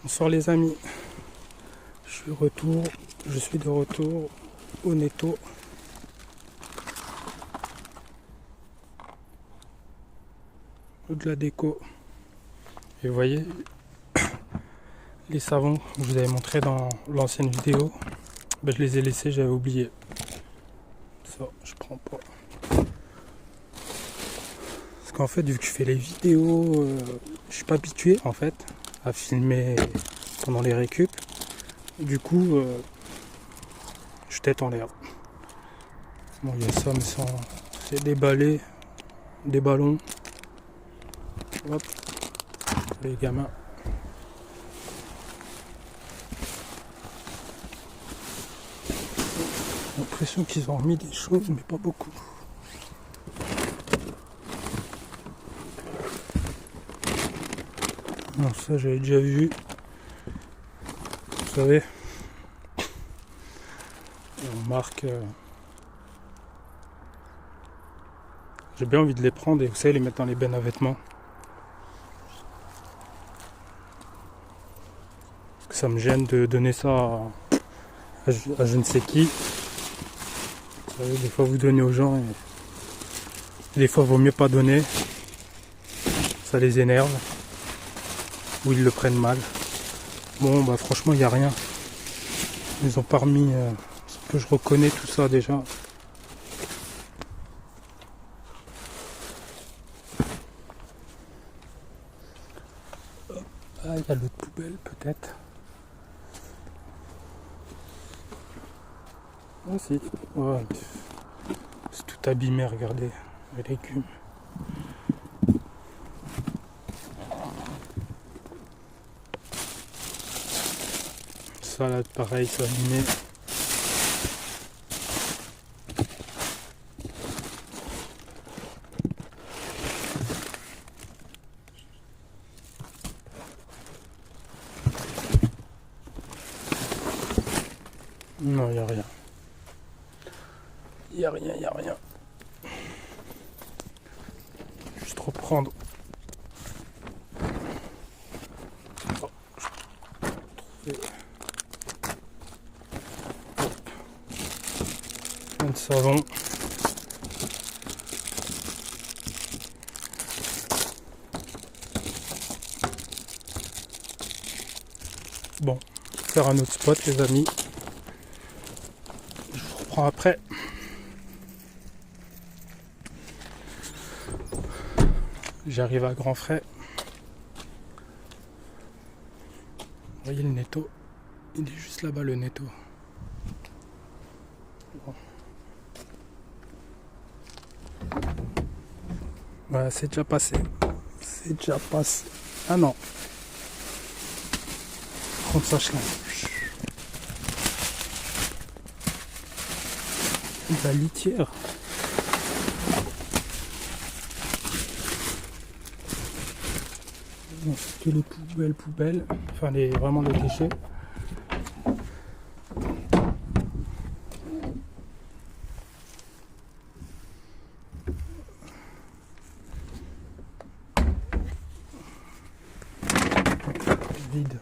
Bonsoir les amis, je suis de retour au netto. De la déco. Et vous voyez les savons que je vous avais montré dans l'ancienne vidéo, ben, je les ai laissés, j'avais oublié. Ça, je prends pas. Parce qu'en fait, vu que je fais les vidéos, je suis pas habitué en fait à filmer pendant les récup. Du coup, je tête en l'air. Bon, il y a ça, mais c'est des balais, des ballons. Hop, les gamins. J'ai l'impression qu'ils ont remis des choses, mais pas beaucoup. Non, ça j'avais déjà vu. Vous savez, on marque. J'ai bien envie de les prendre et vous savez, les mettre dans les bennes à vêtements. Parce que ça me gêne de donner ça à je ne sais qui. Vous savez, des fois vous donnez aux gens et des fois il vaut mieux pas donner. Ça les énerve. Ou ils le prennent mal. Bon bah franchement il n'y a rien. Ils ont pas remis ce que je reconnais tout ça déjà. Ah, il y a l'autre poubelle peut-être. Ah si, ouais. C'est tout abîmé, regardez, les légumes. Salade pareil, c'est abîmé. Non, il n'y a rien. Il n'y a rien. Juste reprendre. Oh, un de savon. Bon, faire un autre spot les amis. Je vous reprends après. J'arrive à grands frais. Vous voyez le netto, il est juste là-bas le netto. Bon. Voilà, c'est déjà passé. C'est déjà passé. Ah non. Prendre ça chez la litière. C'est que les poubelles, enfin vraiment les déchets. Vide.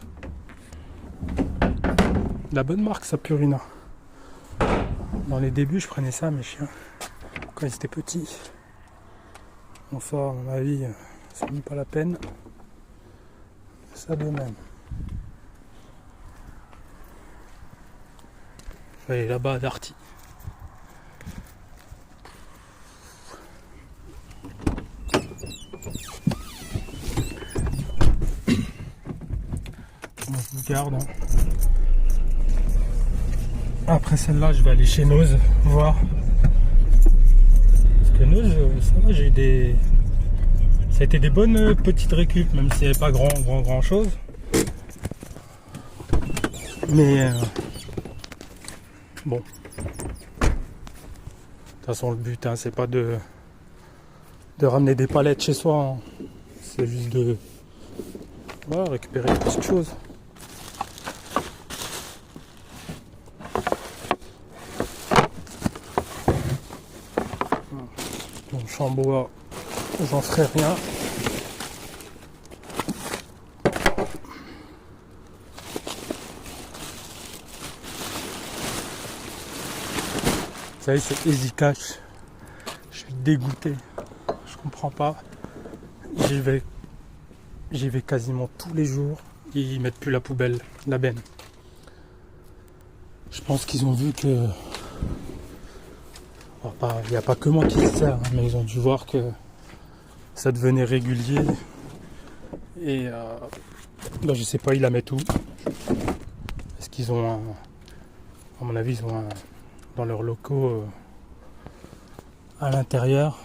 La bonne marque ça Purina. Dans les débuts je prenais ça à mes chiens quand ils étaient petits. Bon ça à mon avis c'est même pas la peine. Ça de même. Je vais aller là-bas à Darty. On vous garde. Hein. Après celle-là, je vais aller chez Noz voir. Parce que Noz, ça va, j'ai eu des. Ça a été des bonnes petites récup, même s'il n'y avait pas grand chose. Mais bon. De toute façon, le but, hein, c'est pas de ramener des palettes chez soi. Hein. C'est juste de voilà, récupérer des petites choses. Bon, chambois, j'en ferai rien. savez, c'est Easy Cash. Je suis dégoûté. Je comprends pas. J'y vais quasiment tous les jours. Ils mettent plus la poubelle, la benne. Je pense qu'ils ont vu que... Il n'y a pas que moi qui se sert, hein, mais ils ont dû voir que ça devenait régulier. Et je sais pas, ils la mettent où. Est-ce qu'ils ont à mon avis, ils ont dans leurs locaux à l'intérieur,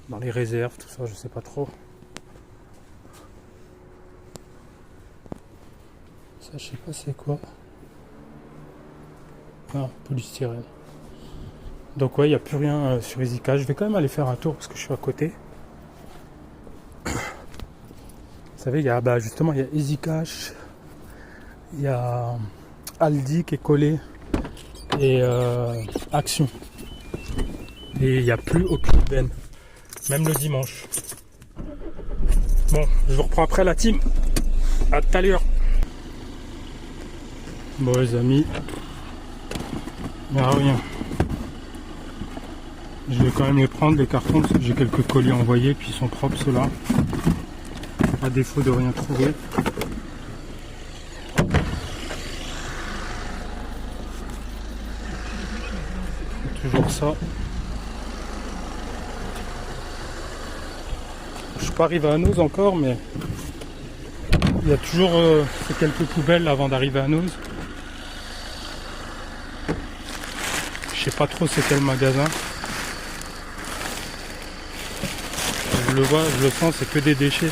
dans les réserves, tout ça, je sais pas trop. Ça, je sais pas c'est quoi. Ah, polystyrène. Donc ouais, il n'y a plus rien sur Easy Cash. Je vais quand même aller faire un tour parce que je suis à côté. Vous savez, il y a justement il y a Easy Cash, il y a Aldi qui est collé et Action. Et il n'y a plus aucune benne, même le dimanche. Bon, je vous reprends après la team. À tout à l'heure. Bon les amis, il n'y a rien. Je vais quand même les prendre, les cartons, parce que j'ai quelques colis envoyés, puis ils sont propres ceux-là. À défaut de rien trouver. Toujours ça. Je suis pas arrivé à Noz encore, mais il y a toujours ces quelques poubelles avant d'arriver à Noz. Je sais pas trop c'est quel magasin. Je le vois, je le sens, c'est que des déchets.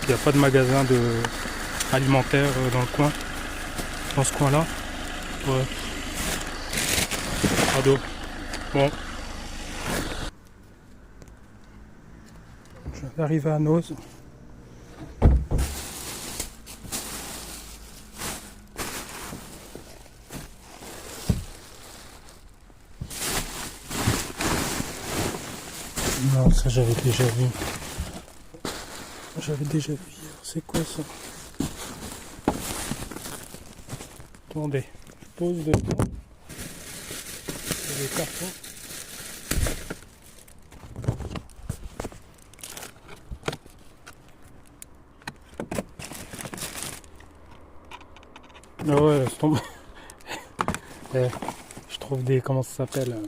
Il n'y a pas de magasin alimentaire dans le coin. Dans ce coin-là. Ouais. Ado. Bon. Je vais arriver à Noz. Non, ça j'avais déjà vu. C'est quoi ça? Attendez, je pose dedans. Les cartons. Ah ouais, laisse tomber. Je trouve des... comment ça s'appelle?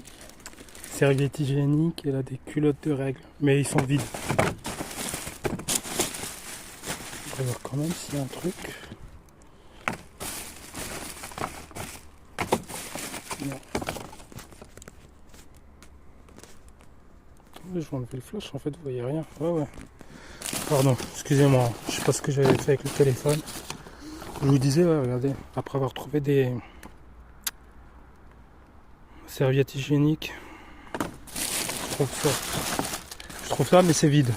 Serviettes hygiéniques et là des culottes de règles. Mais ils sont vides. On va voir quand même s'il y a un truc. Non. Je vais enlever le flash, en fait vous voyez rien. Ouais. Pardon, excusez-moi, je sais pas ce que j'avais fait avec le téléphone. Je vous disais, ouais, regardez, après avoir trouvé des serviettes hygiéniques, je trouve ça, mais c'est vide.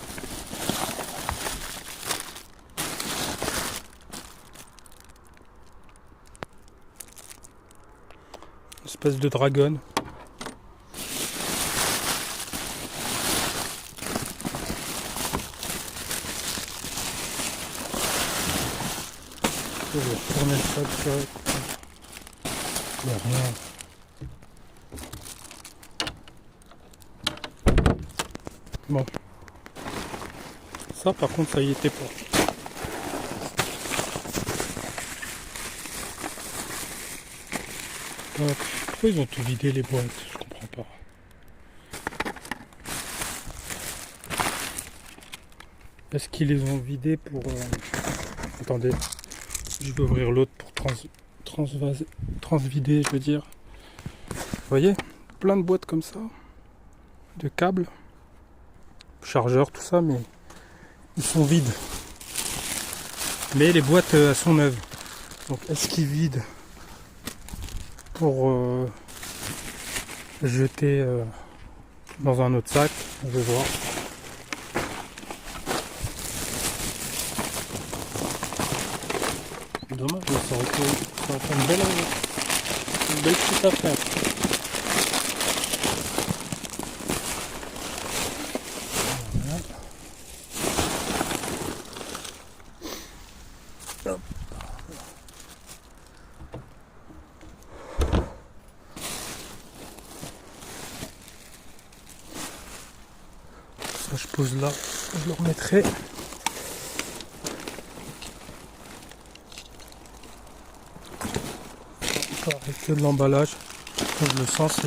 Une espèce de dragon. Je vais retourner le sac direct. Il n'y a rien. Bon. Ça par contre ça y était pas. Pourquoi ils ont tout vidé les boîtes? Je comprends pas. Est-ce qu'ils les ont vidés pour... Attendez. Je vais ouvrir l'autre pour transvider, je veux dire. Vous voyez, plein de boîtes comme ça, de câbles, chargeurs, tout ça, mais ils sont vides. Mais les boîtes, elles sont neuves. Donc, est-ce qu'ils vident pour jeter dans un autre sac? Je vais voir. Dommage, mais ça aurait été une belle petite affaire. Voilà. Hop. pose là, je le remettrai. Pareil que de l'emballage, quand je le sens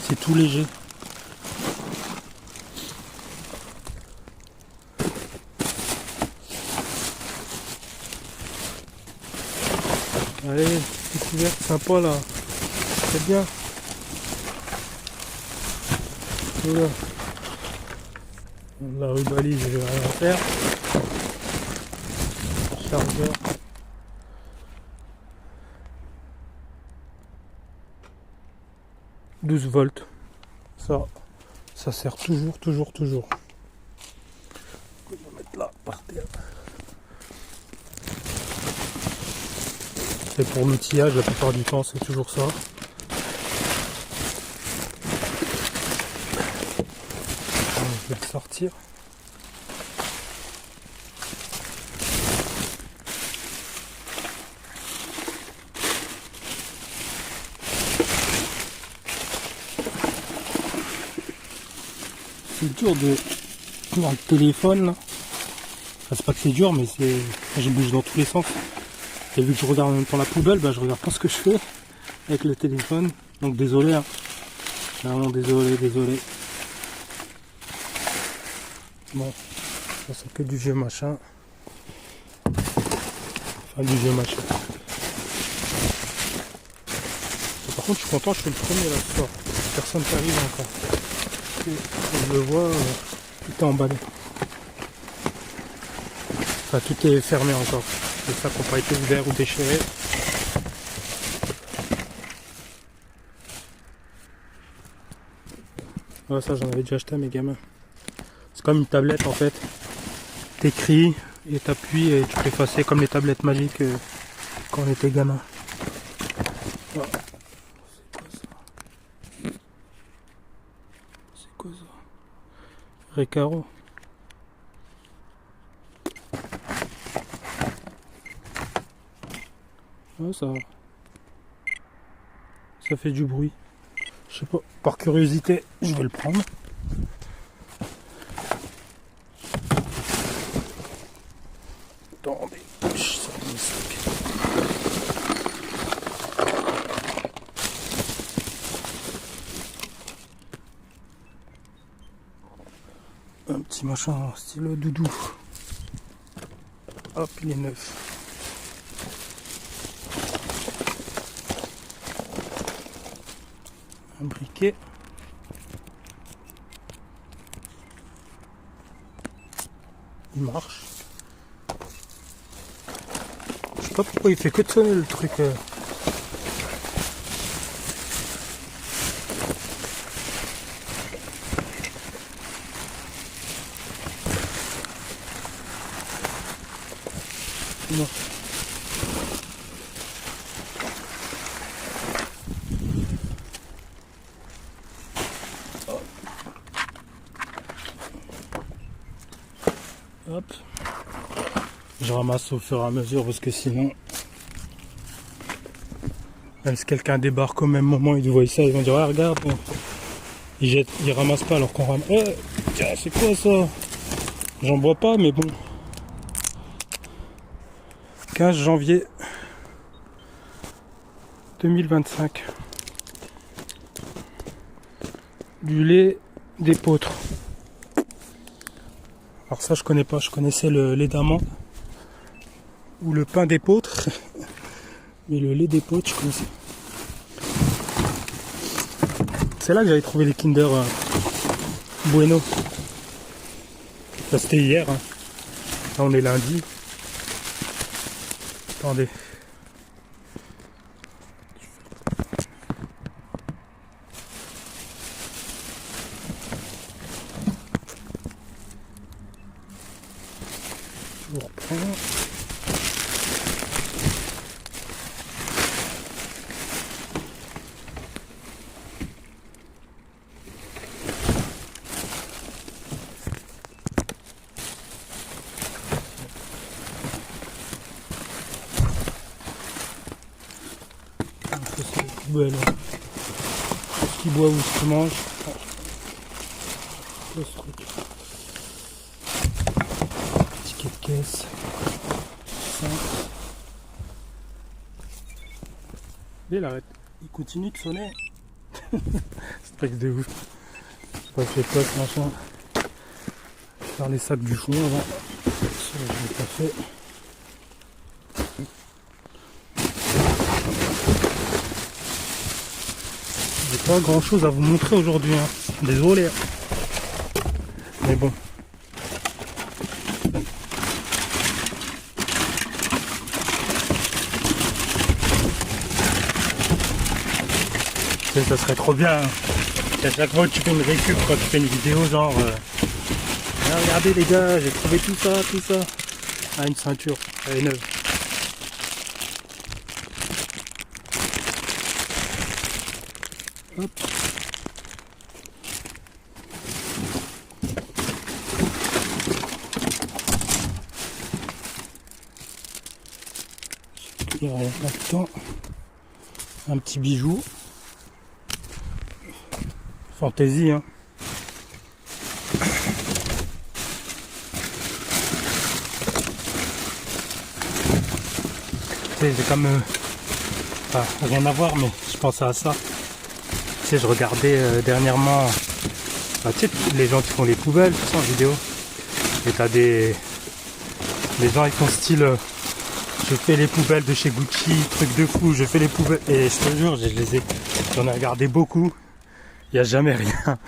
c'est tout léger. Allez, découverte sympa là, c'est bien. Voilà. La rubalise, je vais rien faire. Chargeur. « 12 volts. Ça sert toujours. Je vais mettre là, par terre. C'est pour l'outillage, la plupart du temps, c'est toujours ça. Je vais le sortir. C'est dur de tenir le téléphone là. Enfin, c'est pas que c'est dur, mais je bouge dans tous les sens. Et vu que je regarde en même temps la poubelle, je regarde pas ce que je fais avec le téléphone. Donc désolé, hein. Vraiment désolé. Bon, ça c'est que du vieux machin. Enfin du vieux machin. Et par contre je suis content, je suis le premier là ce soir. Personne n'arrive encore. Et, comme je le vois, tout est emballé. Enfin tout est fermé encore. C'est ça qui n'a pas été ouvert ou déchiré. Ouais, ça j'en avais déjà acheté à mes gamins. C'est comme une tablette en fait. T'écris et t'appuies et tu peux effacer comme les tablettes magiques quand on était gamin. Oh. C'est quoi ça? Recaro. Ouais, ça fait du bruit. Je sais pas, par curiosité, je vais le prendre. Attendez, je sors mon sac. Un petit machin style doudou. Hop, il est neuf. Un briquet. Il marche. Je sais pas pourquoi il fait que de sonner le truc. Non. Hop. Je ramasse au fur et à mesure parce que sinon, même si quelqu'un débarque au même moment, ils voient ça, ils vont dire ah, regarde, ils ramassent pas alors qu'on ramasse. Tiens, c'est quoi ça? J'en bois pas, mais bon. 15 janvier 2025. Du lait d'épeautre. Alors ça je connais pas, je connaissais le lait d'amande ou le pain d'épeautre, mais le lait d'épeautre je connaissais. C'est là que j'avais trouvé les Kinder Bueno. Ça c'était hier, hein. Là on est lundi. Attendez. Je reprends. Poubelle. Ce qui boit ou ce qui mange. Ce truc. 6, 5. Et il arrête. Il continue de sonner. C'est truc de ouf. Je sais pas ce machin. Faire les sacs du fond avant. Ça, je l'ai pas fait. J'ai pas grand chose à vous montrer aujourd'hui, hein. Désolé. Mais bon. Ça serait trop bien. Hein. À chaque fois que tu fais une récup, quand tu fais une vidéo genre ah, regardez les gars, j'ai trouvé tout ça. Ah, une ceinture, elle est neuve. Hop. Il y a rien là-dedans. Un petit bijou. Fantaisie, hein. J'ai comme enfin, rien à voir, mais je pensais à ça. Tu sais, je regardais dernièrement, tu sais, les gens qui font les poubelles, tout ça en vidéo. Et t'as des gens ils font style je fais les poubelles de chez Gucci, truc de fou, je fais les poubelles. Et je te jure, j'en ai regardé beaucoup. Il n'y a jamais rien.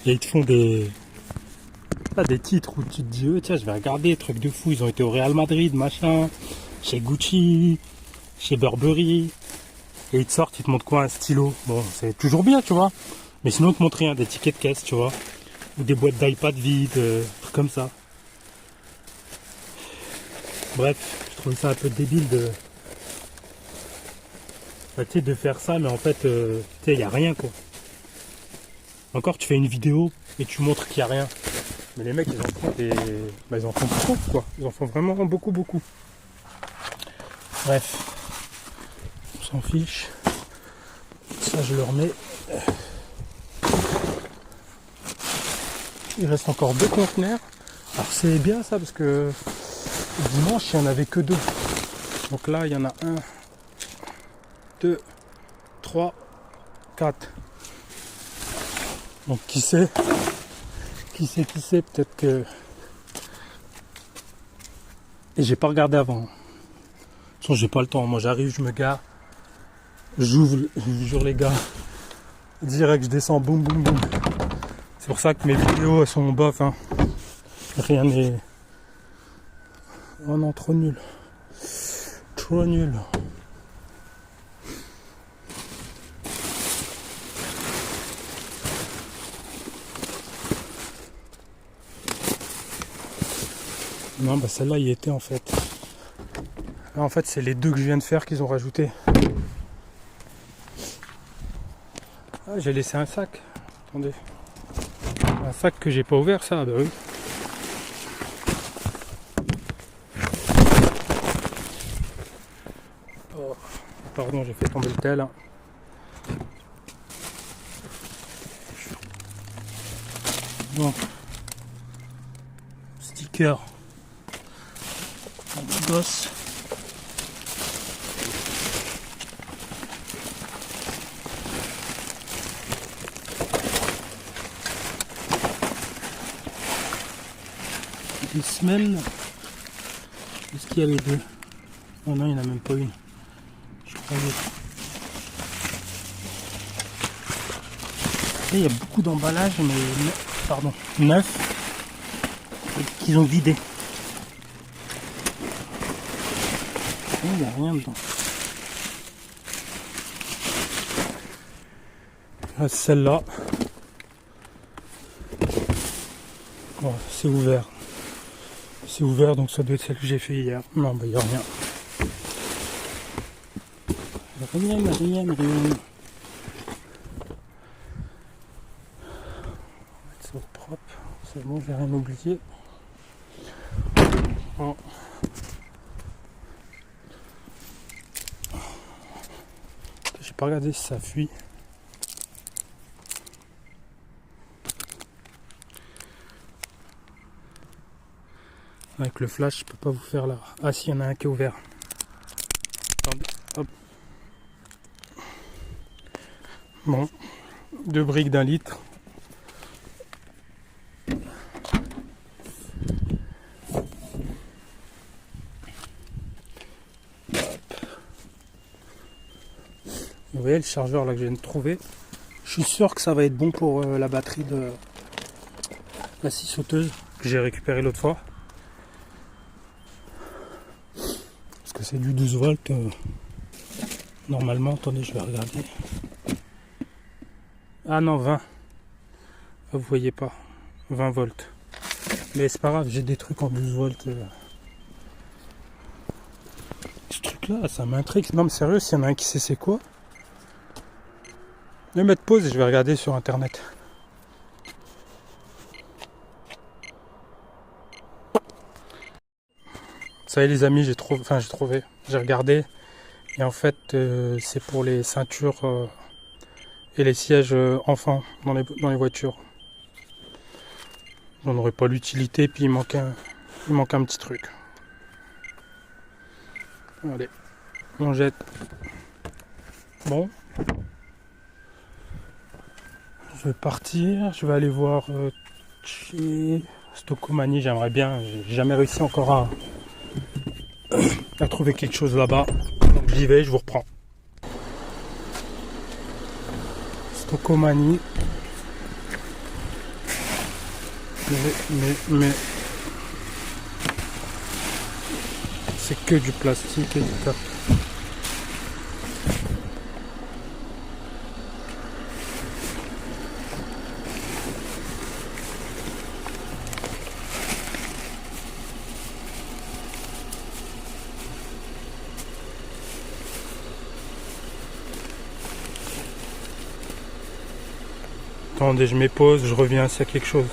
Et ils te font des titres où tu te dis, tiens, je vais regarder, truc de fou, ils ont été au Real Madrid, machin, chez Gucci, chez Burberry. Et ils te sortent, ils te montrent quoi, un stylo. Bon, c'est toujours bien, tu vois. Mais sinon, ils te montrent rien, des tickets de caisse, tu vois. Ou des boîtes d'iPad vides, trucs comme ça. Bref, je trouve ça un peu débile de... Bah, tu sais, de faire ça, mais en fait, tu sais, il n'y a rien, quoi. Encore, tu fais une vidéo et tu montres qu'il n'y a rien. Mais les mecs, ils en font ils en font trop, quoi. Ils en font vraiment beaucoup. Bref. On s'en fiche. Ça, je le remets. Il reste encore 2 conteneurs. Alors, c'est bien ça, parce que dimanche, il n'y en avait que 2. Donc là, il y en a 1, 2, 3, 4. Donc qui sait, peut-être que... Et j'ai pas regardé avant. De toute façon, j'ai pas le temps. Moi, j'arrive, je me gare. J'ouvre, je vous jure les gars. Direct, je descends, boum. C'est pour ça que mes vidéos, elles sont bof. Hein. Rien n'est... Oh non, trop nul. Trop nul. Non, bah celle-là, il y était en fait. Là, en fait, c'est les 2 que je viens de faire qu'ils ont rajouté. Ah, j'ai laissé un sac. Attendez. Un sac que j'ai pas ouvert, ça, bah oui. Oh, pardon, j'ai fait tomber le tel. Bon. Sticker. Un petit gosse. Des semelles. Est-ce qu'il y a les 2? Oh non, il n'y en a même pas une. Je croyais. Et il y a beaucoup d'emballages, mais neufs, qu'ils ont vidé. Il n'y a rien dedans. Là, celle-là. Bon, c'est ouvert. C'est ouvert, donc ça doit être celle que j'ai fait hier. Non, bah il n'y a rien. Rien. C'est propre. C'est bon, j'ai rien oublié. Bon. J'ai pas regardé si ça fuit. Avec le flash, je peux pas vous faire là. Ah si, il y en a un qui est ouvert. Attendez, hop. Bon, 2 briques d'1 litre. Vous voyez le chargeur là que je viens de trouver. Je suis sûr que ça va être bon pour la batterie de la scie sauteuse que j'ai récupéré l'autre fois. Parce que c'est du 12 volts. Normalement, attendez, je vais regarder. Ah non, 20. Vous voyez pas. 20 volts. Mais c'est pas grave, j'ai des trucs en 12 volts. Ce truc là, ça m'intrigue. Non mais sérieux, s'il y en a un qui sait c'est quoi. Je vais mettre pause et je vais regarder sur internet. Ça y est les amis, j'ai regardé. Et en fait, c'est pour les ceintures et les sièges enfants dans les voitures. J'en aurais pas l'utilité, puis il manque un petit truc. Allez, on jette. Bon. Je vais partir, je vais aller voir chez Stocomanie, j'aimerais bien, j'ai jamais réussi encore à trouver quelque chose là-bas. Donc j'y vais, je vous reprends. Stocomanie. Mais c'est que du plastique et du cap. Attendez, je m'épose, je reviens s'il y a quelque chose.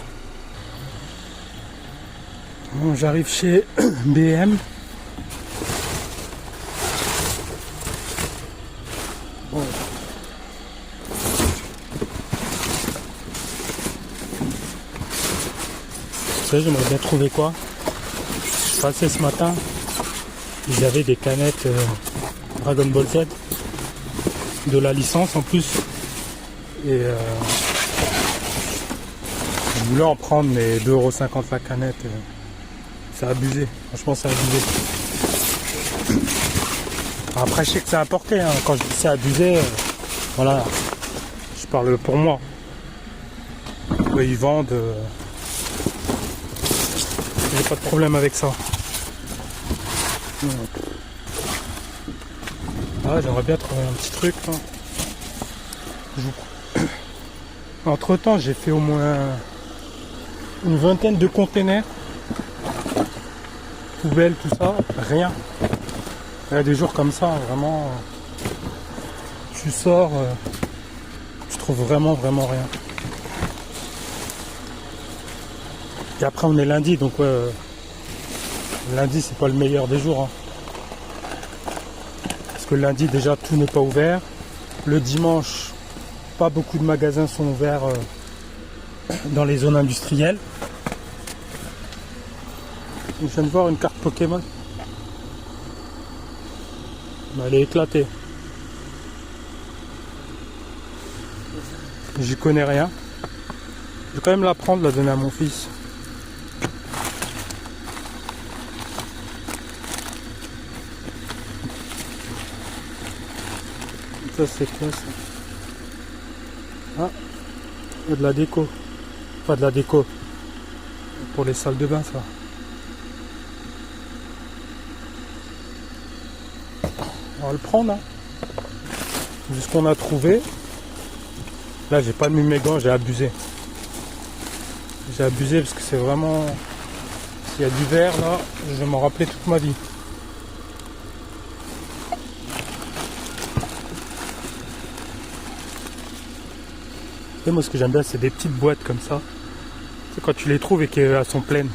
Bon, j'arrive chez BM. Bon. Vous savez, j'aimerais bien trouver quoi. Je suis passé ce matin, ils avaient des canettes Dragon Ball Z, de la licence en plus. Et je voulais en prendre, mais 2,50 € la canette. C'est abusé, franchement c'est abusé. Après je sais que c'est importé, hein. Quand je dis c'est abusé, voilà, je parle pour moi. Ils vendent, j'ai pas de problème avec ça. Ah, j'aimerais bien trouver un petit truc là. Entre temps j'ai fait au moins une vingtaine de containers. Poubelle, tout ça, rien. Il y a des jours comme ça, vraiment, tu sors, tu trouves vraiment rien. Et après on est lundi, donc lundi c'est pas le meilleur des jours. Hein. Parce que lundi déjà tout n'est pas ouvert. Le dimanche, pas beaucoup de magasins sont ouverts dans les zones industrielles. Je viens de voir une carte Pokémon. Elle est éclatée. J'y connais rien. Je vais quand même la prendre, la donner à mon fils. Ça c'est quoi ça? Ah, il y a de la déco. Pas de la déco. Pour les salles de bain ça. On va le prendre, hein. Vu ce qu'on a trouvé. Là, j'ai pas mis mes gants, j'ai abusé. J'ai abusé parce que c'est vraiment... S'il y a du verre, là, je vais m'en rappeler toute ma vie. Et moi, ce que j'aime bien, c'est des petites boîtes comme ça. C'est quand tu les trouves et qu'elles sont pleines.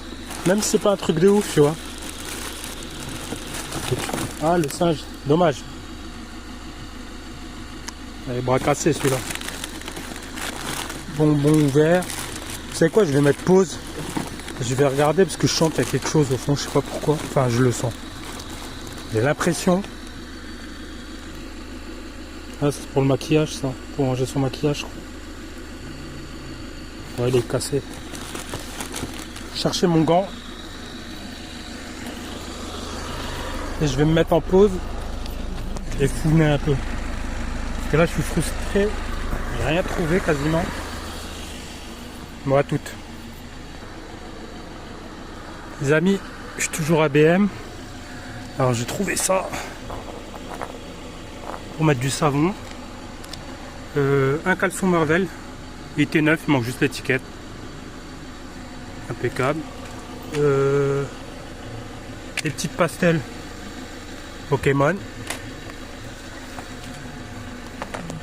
Même si c'est pas un truc de ouf, tu vois. Ah, le singe, dommage. Les bras cassés celui-là. Bonbon ouvert. Vous savez quoi, je vais mettre pause. Je vais regarder parce que je sens qu'il y a quelque chose au fond, je sais pas pourquoi. Enfin, je le sens. J'ai l'impression. Ah, c'est pour le maquillage, ça. Pour ranger son maquillage, je crois. Ouais, il est cassé. Chercher mon gant. Et je vais me mettre en pause et fouiner un peu. Parce que là, je suis frustré. J'ai rien trouvé quasiment. Moi, toutes. Les amis, je suis toujours à BM. Alors, j'ai trouvé ça pour mettre du savon. Un caleçon Marvel. Il était neuf, il manque juste l'étiquette. Impeccable. Des petites pastels Pokémon.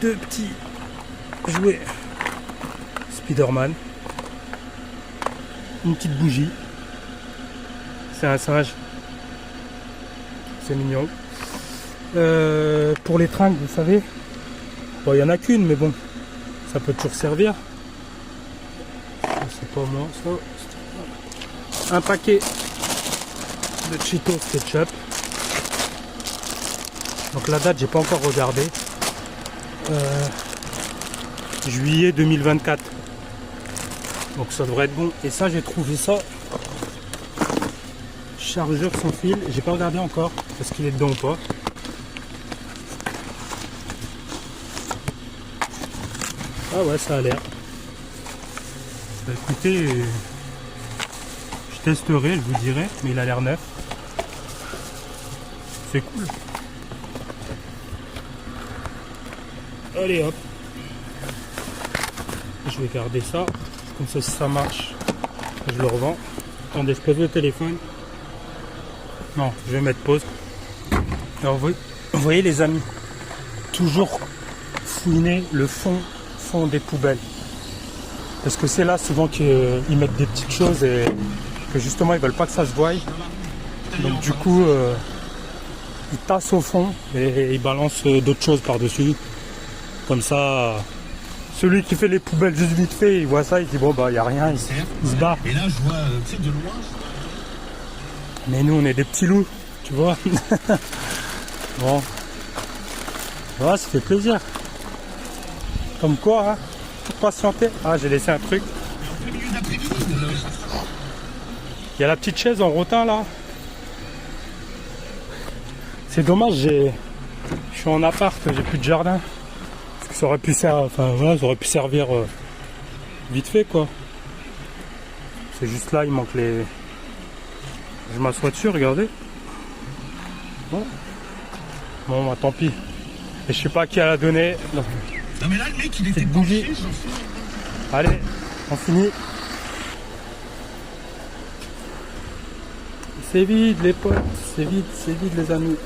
2 petits jouets Spider-Man. Une petite bougie. C'est un singe. C'est mignon. Pour les tringles, vous savez. Bon, il n'y en a qu'une, mais bon. Ça peut toujours servir. C'est pas moi, ça. Un paquet de Cheetos ketchup. Donc la date, j'ai pas encore regardé. Juillet 2024. Donc ça devrait être bon. Et ça, j'ai trouvé ça. Chargeur sans fil. J'ai pas regardé encore est-ce qu'il est dedans ou pas. Ah ouais, ça a l'air. Bah, écoutez, je testerai, je vous dirai, mais il a l'air neuf. C'est cool. Allez hop. Je vais garder ça. Comme ça, si ça marche, je le revends. Attendez, je pose le téléphone. Non, je vais mettre pause. Alors vous voyez les amis, toujours fouiner le fond des poubelles. Parce que c'est là souvent qu'ils mettent des petites choses et que justement ils veulent pas que ça se voie. Donc du coup, ils tassent au fond et ils balancent d'autres choses par-dessus. Comme ça, celui qui fait les poubelles juste vite fait, il voit ça, il dit bon bah il n'y a rien, il se barre. Et là je vois de loin. Mais nous on est des petits loups, tu vois. Bon. Voilà, ça fait plaisir. Comme quoi, hein, faut patienter. Ah, j'ai laissé un truc. Il y a la petite chaise en rotin là. C'est dommage, je suis en appart, j'ai plus de jardin. Parce que ça aurait pu servir, enfin voilà, ça aurait pu servir vite fait quoi. C'est juste là, il manque les. Je m'assois dessus, regardez. Bon, bon bah, tant pis. Et je sais pas qui a la donné. Non. Non mais là le mec il était bougie. penché. Allez, on finit. C'est vide les potes, c'est vide les amis.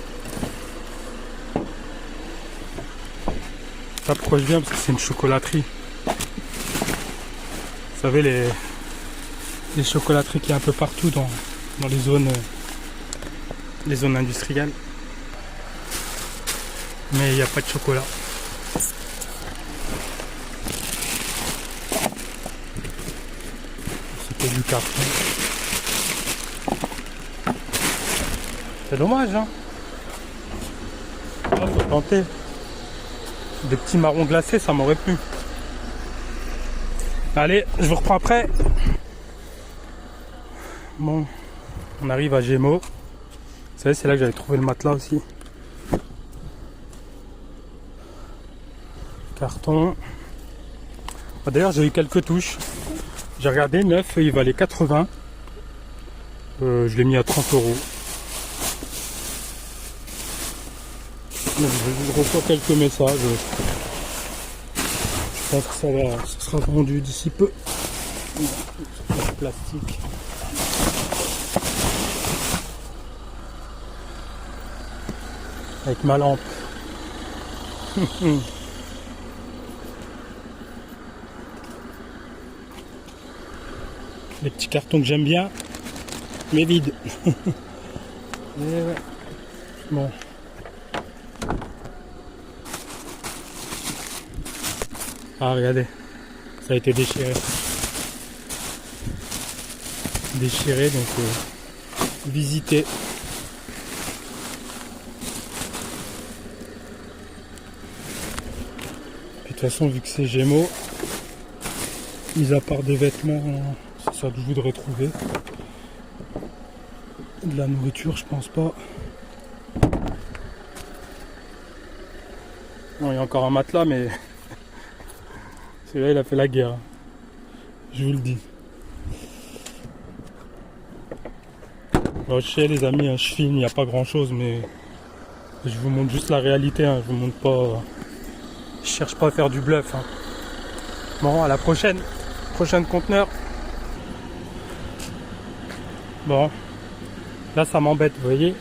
Ça pourquoi je viens, parce que c'est une chocolaterie. Vous savez les chocolateries qu'il y a un peu partout dans les zones industrielles. Mais il n'y a pas de chocolat. C'était du carton. C'est dommage, hein. Ah, faut tenter. Des petits marrons glacés, ça m'aurait plu. Allez, je vous reprends après. Bon, on arrive à Gémeaux. Vous savez, c'est là que j'avais trouvé le matelas aussi. Carton. D'ailleurs, j'ai eu quelques touches. J'ai regardé, neuf, il valait 80. Je l'ai mis à 30 €. Je reçois quelques messages. Je pense que ça sera vendu d'ici peu. Plastique. Avec ma lampe. Les petits cartons que j'aime bien, mais vides. Ouais. Bon. Ah regardez, ça a été déchiré. déchiré, donc visiter. Puis de toute façon, vu que c'est Gémeaux, mis à part des vêtements, c'est ça que je voudrais trouver. De la nourriture, je pense pas. Non, il y a encore un matelas, mais celui-là, il a fait la guerre. Je vous le dis. Alors, je sais, les amis, je filme, il n'y a pas grand-chose, mais je vous montre juste la réalité. Je vous montre pas. Je cherche pas à faire du bluff. Bon, à la prochaine. Prochain conteneur. Bon. Là, ça m'embête, vous voyez.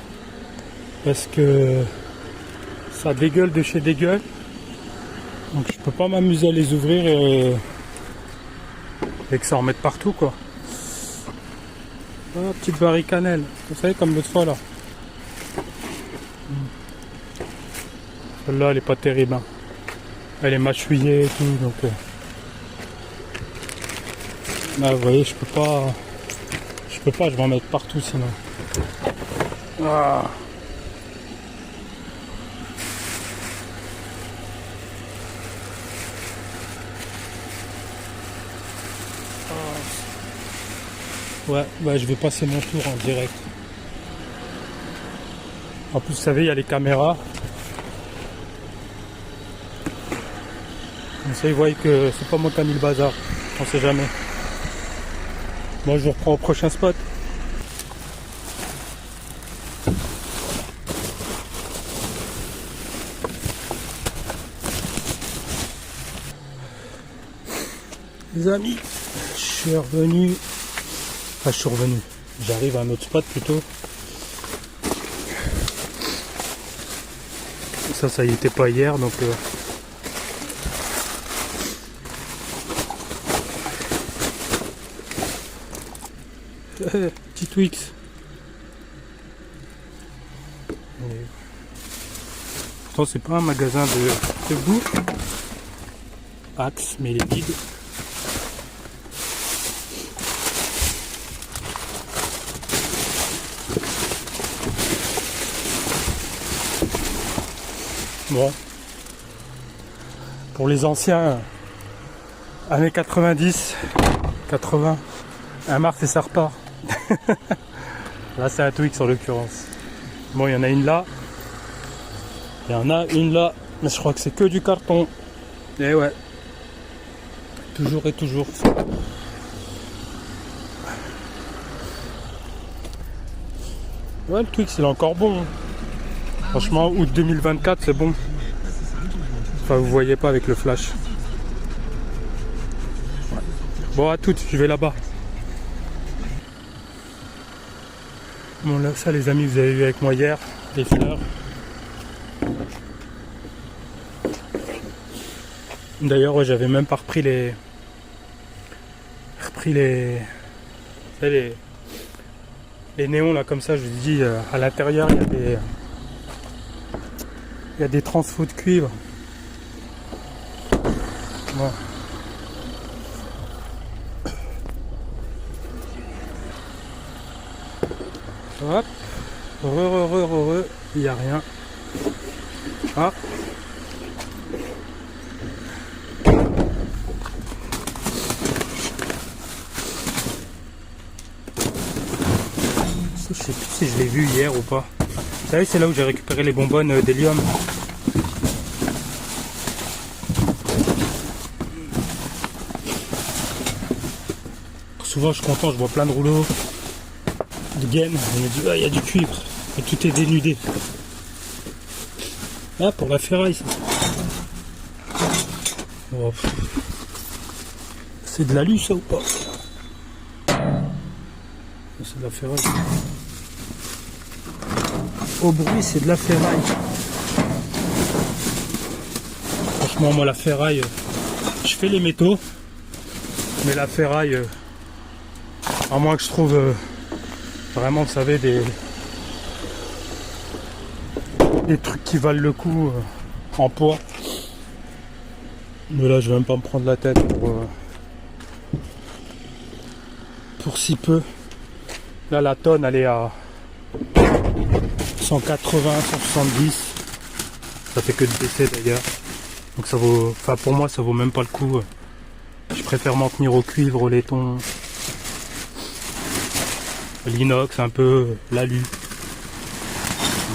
Parce que ça dégueule de chez dégueule. Donc, je peux pas m'amuser à les ouvrir et que ça en mette partout, quoi. Ah, petite barrique cannelle. Vous savez, comme l'autre fois, là. Celle-là, elle est pas terrible. Elle est mâchouillée et tout, donc... Là, vous voyez, je peux pas, je vais en mettre partout sinon. Ah. Ouais, je vais passer mon tour en direct. En plus, vous savez, il y a les caméras. Comme ça, ils voient que c'est pas moi qui ai mis le bazar. On sait jamais. Moi, je vous reprends au prochain spot. Les amis, je suis revenu. Enfin, je suis revenu. J'arrive à un autre spot plutôt. Ça y était pas hier, donc... Petit Twix. Pourtant c'est pas un magasin de bouffe. Axe, mais il est vide. Bon. Pour les anciens, années 90, 80, un Mars et ça repart. Là c'est un Twix en l'occurrence. Bon, il y en a une là. Il y en a une là. Mais je crois que c'est que du carton. Et ouais. Toujours et toujours. Ouais, le Twix il est encore bon. Franchement, août 2024 c'est bon. Enfin, vous voyez pas avec le flash. Ouais. Bon, à toutes, je vais là-bas. Bon, là, ça les amis, vous avez vu avec moi hier, les fleurs. D'ailleurs, ouais, j'avais même pas repris les... les néons là, comme ça, je vous dis, à l'intérieur, il y a des transfos de cuivre. Bon. Hop, il n'y a rien. Ah. Je sais plus si je l'ai vu hier ou pas. Vous savez, c'est là où j'ai récupéré les bonbonnes d'hélium. Souvent, je suis content, je vois plein de rouleaux de gaines. On me dit, ah, il y a du cuivre. Et tout est dénudé. Ah, pour la ferraille, ça. Oh, c'est de l'alu, ça, ou pas? C'est de la ferraille. Au bruit, c'est de la ferraille. Franchement, moi, la ferraille, je fais les métaux. Mais la ferraille, à moins que je trouve vraiment, vous savez, des trucs qui valent le coup en poids. Mais là, je vais même pas me prendre la tête pour si peu. Là, la tonne, elle est à 180, 170. Ça fait que de baisser d'ailleurs. Donc ça vaut, enfin pour moi, ça vaut même pas le coup. Je préfère m'en tenir au cuivre, au laiton, l'inox, un peu l'alu.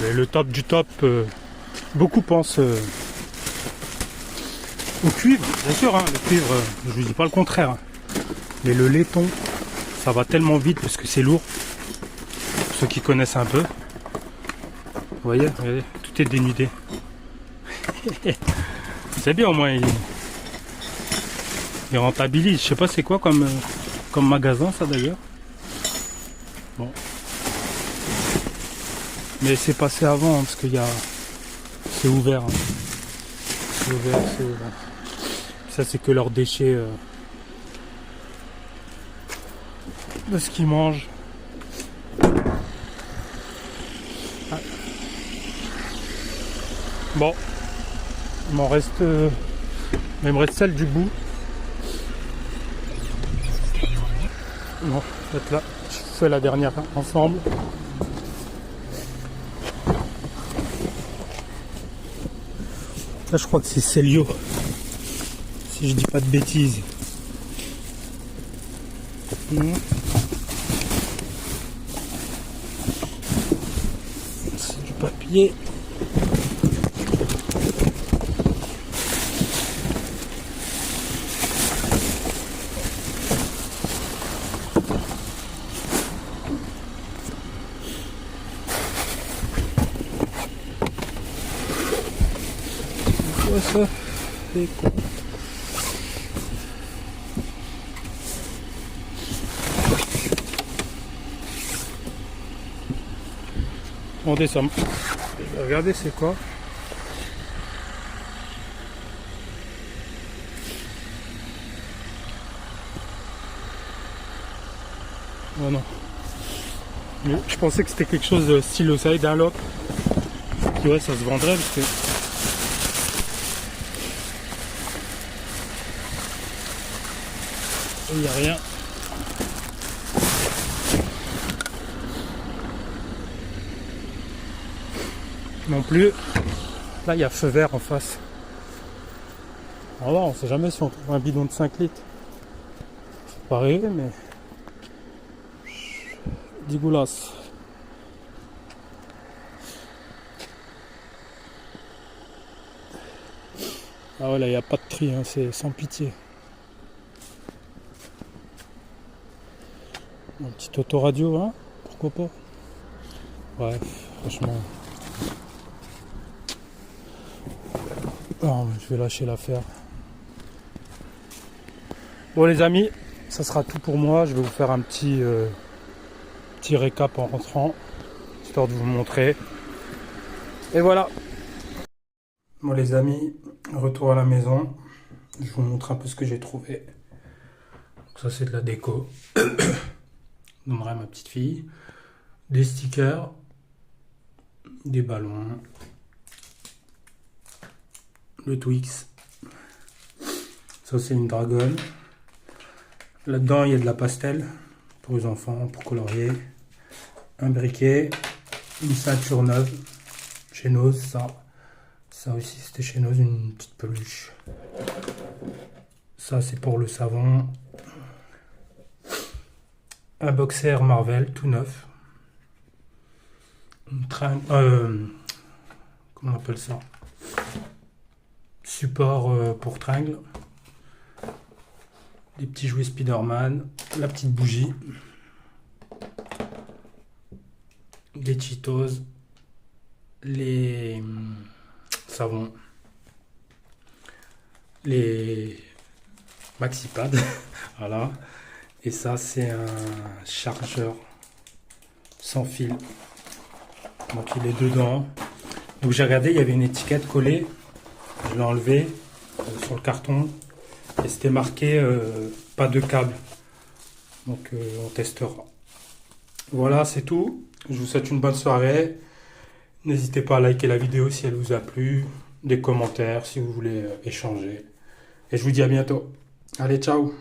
Mais le top du top, beaucoup pensent au cuivre, bien sûr, hein, le cuivre, je ne dis pas le contraire. Hein. Mais le laiton, ça va tellement vite parce que c'est lourd. Pour ceux qui connaissent un peu. Vous voyez, regardez, tout est dénudé. C'est bien au moins, il rentabilise. Je sais pas c'est quoi comme magasin ça d'ailleurs. Bon. Mais c'est passé avant hein, parce qu'il y a. C'est ouvert. Hein. C'est ouvert, c'est ouvert. Ça c'est que leurs déchets de ce qu'ils mangent. Ah. Bon. Il m'en reste. Il me reste celle du bout. Non, peut-être là. Je fais la dernière ensemble. Là, je crois que c'est Célio. Si je dis pas de bêtises. C'est du papier. Ça fait quoi? On descend. Regardez c'est quoi? Oh non. Mais je pensais que c'était quelque chose de style side d'un lock. Ouais, ça se vendrait parce que. Il n'y a rien. Non plus. Là, il y a feu vert en face. Alors là, on sait jamais si on trouve un bidon de 5 litres. C'est pas arrivé, mais. Dégueulasse. Ah ouais, là, il n'y a pas de tri, hein, c'est sans pitié. Un petit autoradio, hein, pourquoi pas. Ouais, franchement. Oh, je vais lâcher l'affaire. Bon les amis, ça sera tout pour moi. Je vais vous faire un petit récap en rentrant, histoire de vous montrer. Et voilà. Bon les amis, retour à la maison. Je vous montre un peu ce que j'ai trouvé. Donc ça c'est de la déco. Je donnerai à ma petite fille. Des stickers. Des ballons. Le Twix. Ça c'est une dragonne. Là-dedans il y a de la pastel pour les enfants, pour colorier. Un briquet. Une ceinture neuve. Chez Nose, ça. Ça aussi c'était chez Nose, une petite peluche. Ça c'est pour le savon. Un boxer Marvel tout neuf. Une comment on appelle ça? Support pour tringle. Des petits jouets Spider-Man. La petite bougie. Les Cheetos. Les savons. Les MaxiPad. Voilà. Et ça, c'est un chargeur sans fil. Donc, il est dedans. Donc, j'ai regardé, il y avait une étiquette collée. Je l'ai enlevé sur le carton. Et c'était marqué pas de câble. Donc, on testera. Voilà, c'est tout. Je vous souhaite une bonne soirée. N'hésitez pas à liker la vidéo si elle vous a plu. Des commentaires si vous voulez échanger. Et je vous dis à bientôt. Allez, ciao!